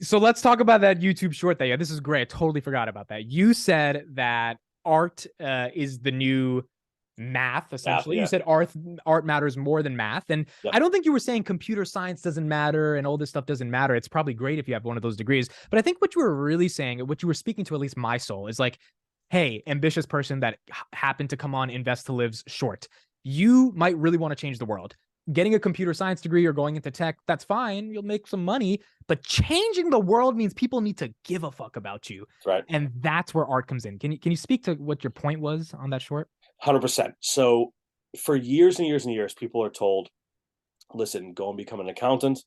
So let's talk about that YouTube short there. Yeah, this is great. I totally forgot about that. You said that art is the new math, essentially. You Yeah. said art matters more than math. And Yep. I don't think you were saying computer science doesn't matter and all this stuff doesn't matter. It's probably great if you have one of those degrees. But I think what you were really saying, what you were speaking to, at least my soul, is like, hey, ambitious person that happened to come on Invest to Live's short. You might really want to change the world. Getting a computer science degree or going into tech, that's fine. You'll make some money. But changing the world means people need to give a fuck about you. That's right. And that's where art comes in. Can you speak to what your point was on that short? 100%. So for years and years and years, people are told, listen, go and become an accountant,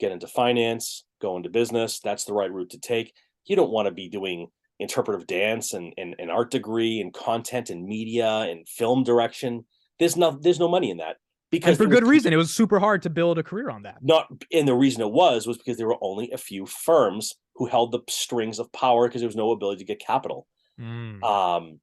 get into finance, go into business. That's the right route to take. You don't want to be doing interpretive dance and an art degree and content and media and film direction. There's no money in that And because for there was good reason. It was super hard to build a career on that. not, and the reason it was because there were only a few firms who held the strings of power because there was no ability to get capital. Mm. Um,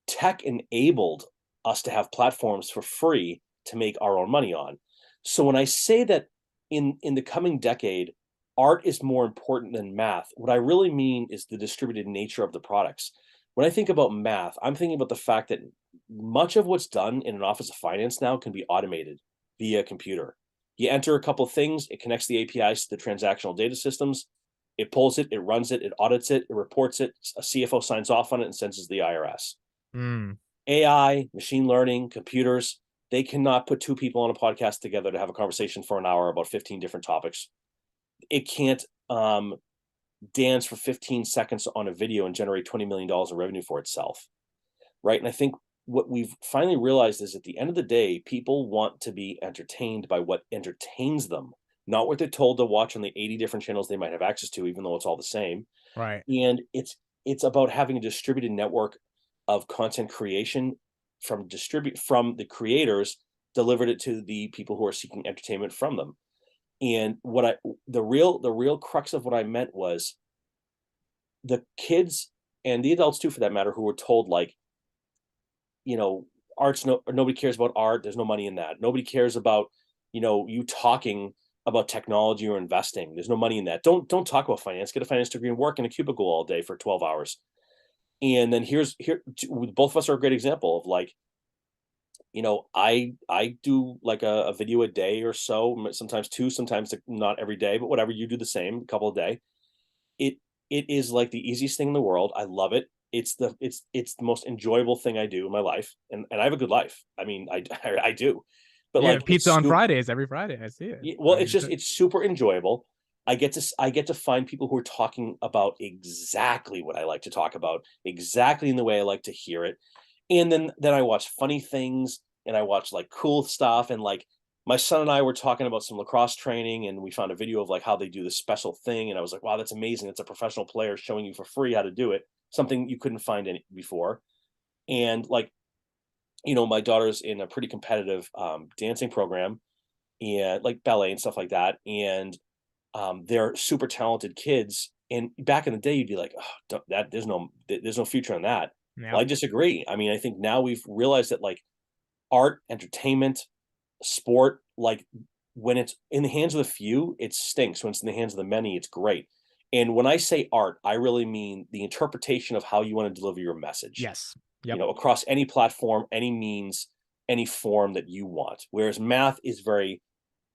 Tech enabled us to have platforms for free to make our own money on. So when I say that in the coming decade, art is more important than math, what I really mean is the distributed nature of the products. When I think about math, I'm thinking about the fact that much of what's done in an office of finance now can be automated via computer. You enter a couple of things, it connects the APIs to the transactional data systems, it pulls it, it runs it, it audits it, it reports it, a CFO signs off on it and sends it to the IRS. Mm. AI, machine learning, computers, they cannot put two people on a podcast together to have a conversation for an hour about 15 different topics. It can't dance for 15 seconds on a video and generate $20 million in revenue for itself. Right. And I think what we've finally realized is at the end of the day, people want to be entertained by what entertains them, not what they're told to watch on the 80 different channels they might have access to, even though it's all the same. Right. And it's about having a distributed network of content creation from the creators, delivered it to the people who are seeking entertainment from them. And what I the real crux of what I meant was the kids and the adults too, for that matter, who were told like, you know, art's no nobody cares about art. There's no money in that. Nobody cares about, you talking about technology or investing. There's no money in that. Don't talk about finance. Get a finance degree and work in a cubicle all day for 12 hours. And then here both of us are a great example of like, I do like a video a day or so, sometimes two, sometimes not every day, but whatever. You do the same, a couple a day. It it is like the easiest thing in the world. I love it. It's the most enjoyable thing I do in my life, and I have a good life. I mean, I do, but Yeah, like pizza on Fridays every Friday. I see it. well, I it's mean, just it's super enjoyable. I get to find people who are talking about exactly what I like to talk about, exactly in the way I like to hear it. And then I watch funny things and I watch like cool stuff. And like my son and I were talking about some lacrosse training and we found a video of like how they do this special thing. And I was like, wow, that's amazing. It's a professional player showing you for free how to do it, something you couldn't find any before. And like, my daughter's in a pretty competitive dancing program and like ballet and stuff like that. And they're super talented kids. And back in the day, you'd be like, oh, that there's no future in that. yeah. Well, I disagree. I mean, I think now we've realized that like art, entertainment, sport, like when it's in the hands of the few, it stinks. When it's in the hands of the many, it's great. And when I say art, I really mean the interpretation of how you want to deliver your message, Yes. Yep. across any platform, any means, any form that you want. Whereas math is very,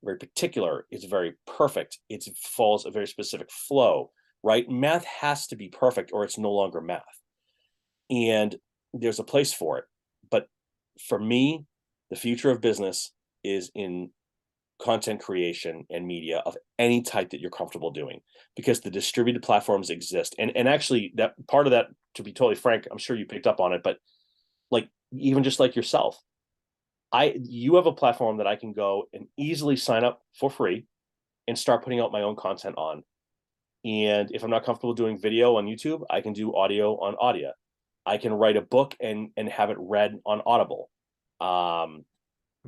very particular. It's very perfect. It follows a very specific flow, right? Math has to be perfect or it's no longer math. And there's a place for it. But for me, the future of business is in content creation and media of any type that you're comfortable doing because the distributed platforms exist. And actually that part of that, to be totally frank, I'm sure you picked up on it, but like even just like yourself, you have a platform that I can go and easily sign up for free and start putting out my own content on. And if I'm not comfortable doing video on YouTube, I can do audio on Audio. I can write a book and have it read on Audible. Um,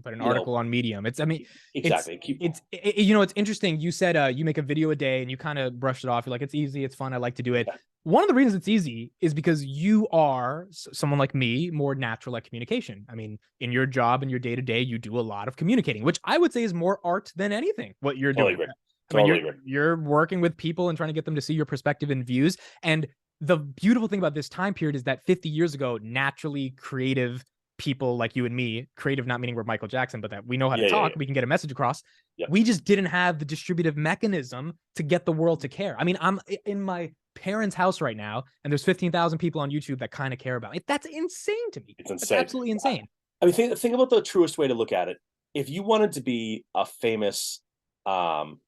But an you know, article on Medium. It's, I mean, it's exactly. Keep it's interesting. You said you make a video a day and you kind of brushed it off. You're like, it's easy, it's fun, I like to do it. yeah, One of the reasons it's easy is because you are someone like me, more natural at communication. I mean, in your job and your day to day, you do a lot of communicating, which I would say is more art than anything what you're totally doing. agree. I mean, Totally agree. you're working with people and trying to get them to see your perspective and views. And the beautiful thing about this time period is that 50 years ago, naturally creative people like you and me, creative not meaning we're Michael Jackson, but that we know how to Yeah, yeah, talk, yeah. we can get a message across. Yep. We just didn't have the distributive mechanism to get the world to care. I mean, I'm in my parents' house right now, and there's 15,000 people on YouTube that kind of care about it. That's insane to me. It's That's insane. absolutely insane. I mean, think about the truest way to look at it. If you wanted to be a famous um,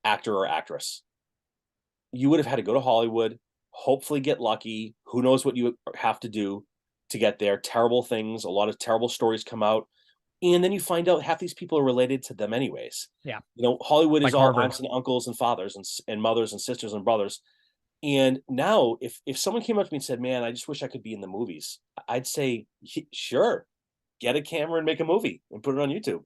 actor or actress, you would have had to go to Hollywood, hopefully get lucky. Who knows what you have to do to get there? Terrible things, a lot of terrible stories come out. And then you find out half these people are related to them anyways. Yeah. You know, Hollywood is Like all Harvard. aunts and uncles and fathers and mothers and sisters and brothers. And now if someone came up to me and said, "Man, I just wish I could be in the movies," I'd say, "Sure, get a camera and make a movie and put it on YouTube."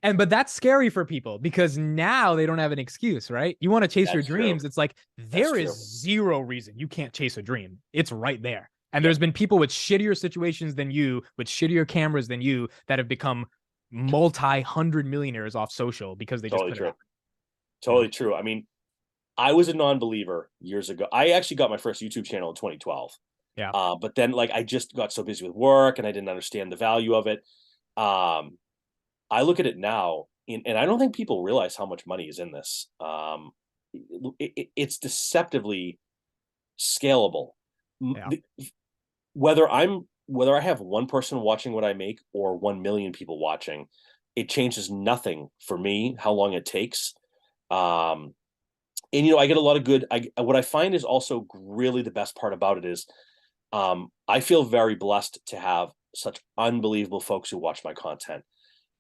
But that's scary for people because now they don't have an excuse, right? You want to chase your That's true. dreams. It's like That's there is true. zero reason you can't chase a dream. It's right there. And Yep. there's been people with shittier situations than you, with shittier cameras than you, that have become multi-hundred millionaires off social because they just Totally put it true. out. You know? Totally true. I mean, I was a non-believer years ago. I actually got my first YouTube channel in 2012. Yeah. But then like I just got so busy with work and I didn't understand the value of it. Um, I look at it now, and I don't think people realize how much money is in this. It's deceptively scalable. Yeah. Whether I have one person watching what I make or 1 million people watching, it changes nothing for me how long it takes. Um, and I get a lot of good. What I find is also really the best part about it is I feel very blessed to have such unbelievable folks who watch my content,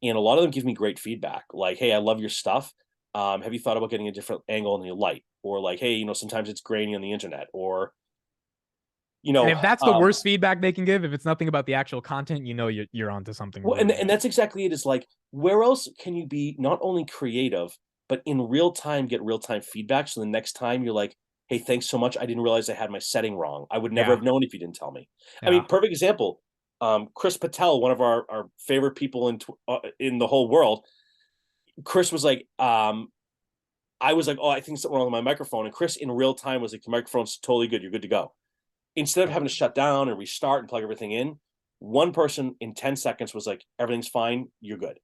and a lot of them give me great feedback. Like, "Hey, I love your stuff. Have you thought about getting a different angle in the light?" Or like, "Hey, sometimes it's grainy on the internet." Or you And know, if that's the um, worst feedback they can give, if it's nothing about the actual content, you're onto something well, really, really and good. that's exactly it. Is like, where else can you be not only creative, but in real time get real time feedback? So the next time you're like, "Hey, thanks so much. I didn't realize I had my setting wrong. I would never Yeah. have known if you didn't tell me." I Yeah. mean, perfect example. Chris Patel, one of our favorite people in the whole world. Chris was like, I was like, "Oh, I think something wrong with my microphone," and Chris in real time was like, "Your microphone's totally good. You're good to go." Instead of having to shut down and restart and plug everything in, one person in 10 seconds was like, "Everything's fine. You're good."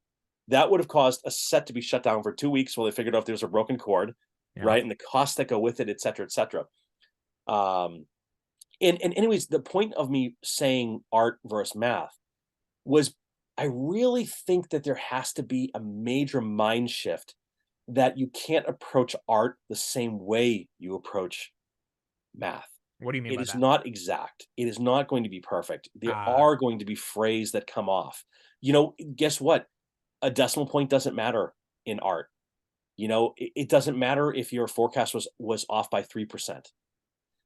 That would have caused a set to be shut down for 2 weeks while they figured out if there was a broken cord, Yeah. right? And the costs that go with it, et cetera, et cetera. Um, and anyways, the point of me saying art versus math was I really think that there has to be a major mind shift that you can't approach art the same way you approach math. What do you mean It by is that? not exact. It is not going to be perfect. There Uh, are going to be phrases that come off. Guess what? A decimal point doesn't matter in art. It doesn't matter if your forecast was off by 3%.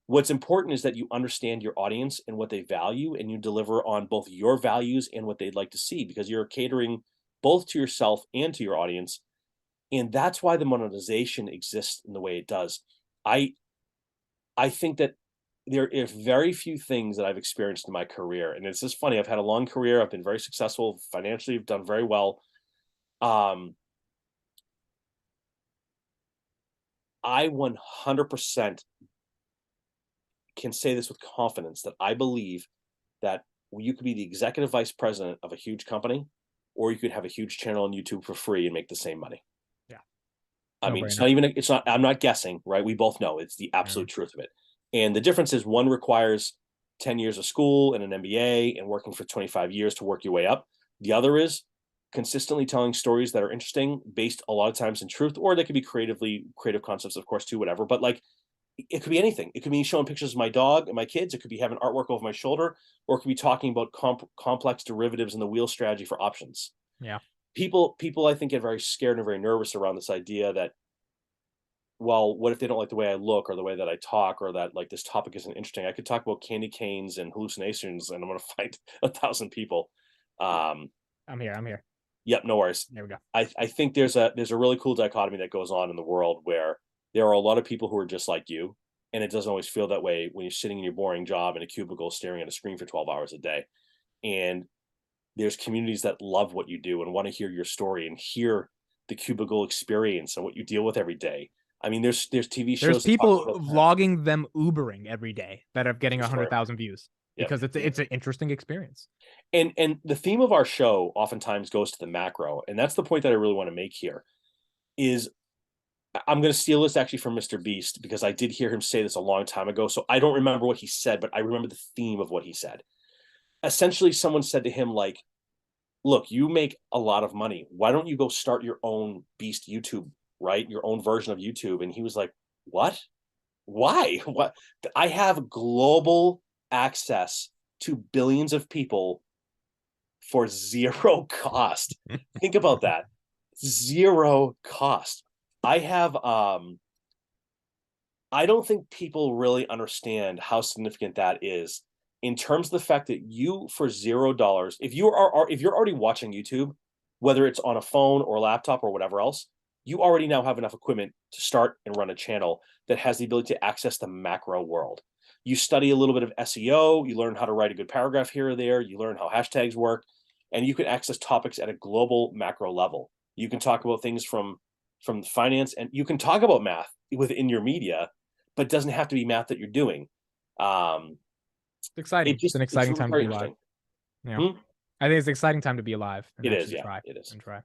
What's important is that you understand your audience and what they value, and you deliver on both your values and what they'd like to see because you're catering both to yourself and to your audience. And that's why the monetization exists in the way it does. I I think that there are very few things that I've experienced in my career, and it's just funny. I've had a long career. I've been very successful financially. I've done very well. Um, I 100% can say this with confidence that I believe that you could be the executive vice president of a huge company, or you could have a huge channel on YouTube for free and make the same money. yeah. I No mean, brainer. it's not, I'm not guessing, right? We both know it's the Yeah. absolute truth of it. And the difference is one requires 10 years of school and an MBA and working for 25 years to work your way up. The other is consistently telling stories that are interesting, based a lot of times in truth, or they could be creative concepts, of course, too, whatever. But like, it could be anything. It could be showing pictures of my dog and my kids. It could be having artwork over my shoulder, or it could be talking about complex derivatives and the wheel strategy for options. Yeah. People, I think, get very scared and very nervous around this idea that, well, what if they don't like the way I look or the way that I talk or that like this topic isn't interesting? I could talk about candy canes and hallucinations, and I'm going to find 1,000 people. Um, I'm here. I'm here. yep, no worries. There we go. I think there's a really cool dichotomy that goes on in the world where there are a lot of people who are just like you, and it doesn't always feel that way when you're sitting in your boring job in a cubicle staring at a screen for 12 hours a day. And there's communities that love what you do and want to hear your story and hear the cubicle experience and what you deal with every day. I mean, there's TV There's shows that talk people about that vlogging them Ubering every day that are getting for sure. 100,000 views Yep. because it's an interesting experience. And the theme of our show oftentimes goes to the macro, and that's the point that I really want to make here. Is I'm going to steal this actually from Mr. Beast because I did hear him say this a long time ago. So I don't remember what he said, but I remember the theme of what he said. Essentially, someone said to him, like, look, you make a lot of money. Why don't you go start your own Beast YouTube, right? Your own version of YouTube. And he was like, what? Why? What? I have global access to billions of people for zero cost. Think about that. Zero cost. I have I don't think people really understand how significant that is in terms of the fact that you for $0, if you're already watching YouTube, whether it's on a phone or a laptop or whatever else, you already now have enough equipment to start and run a channel that has the ability to access the macro world. You study a little bit of SEO, you learn how to write a good paragraph here or there, you learn how hashtags work, and you can access topics at a global macro level. You can talk about things from finance, and you can talk about math within your media, but it doesn't have to be math that you're doing. It's exciting. It's an It's exciting really time to very be alive. interesting. Yeah. I think it's an exciting time to be alive and It is, actually yeah, try it is. and try.